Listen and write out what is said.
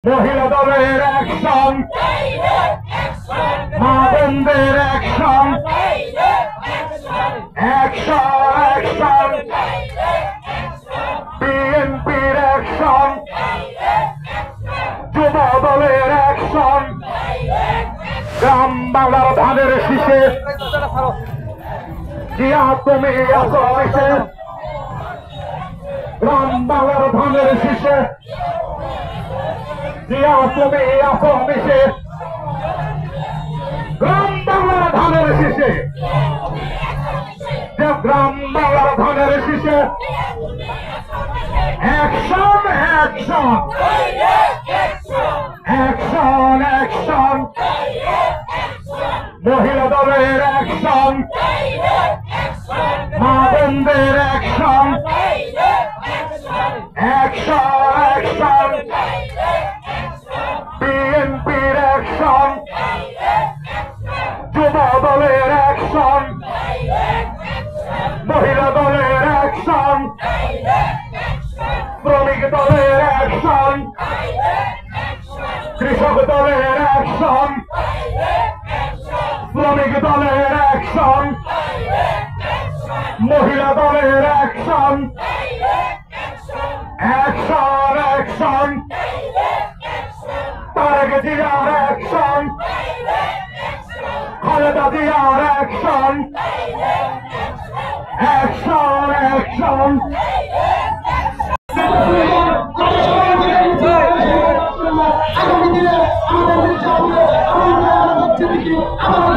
মহিলা দলের অ্যাকশন, মা বোনদের অ্যাকশন, অ্যাকশন অ্যাকশন, বিএনপির অ্যাকশন, যুব দলের অ্যাকশন, গ্রাম বাংলার ধানের শীষে জিয়া তুমি আছো মিশে, গ্রাম বাংলার ধানের শীষে জিয়া তুমি আছো মিশে, গ্রাম বাংলার ধানের শীষে, গ্রাম বাংলার ধানের শীষে অ্যাকশন অ্যাকশন, অ্যাকশন অ্যাকশন, মহিলা দলের অ্যাকশন, মা বোনদের অ্যাকশন, অ্যাকশন অ্যাকশন, বিএনপির অ্যাকশন, যুব দলের অ্যাকশন, মহিলা দলের অ্যাকশন, শ্রমিক দলের অ্যাকশন, কৃষক দলের অ্যাকশন, শ্রমিক দলের অ্যাকশন, মহিলা দলের অ্যাকশন, অ্যাকশন অ্যাকশন, তারেক জিয়ার অ্যাকশন, খালেদা জিয়ার অ্যাকশন, অ্যাকশন অ্যাকশন, আগামী দিনে আমাদের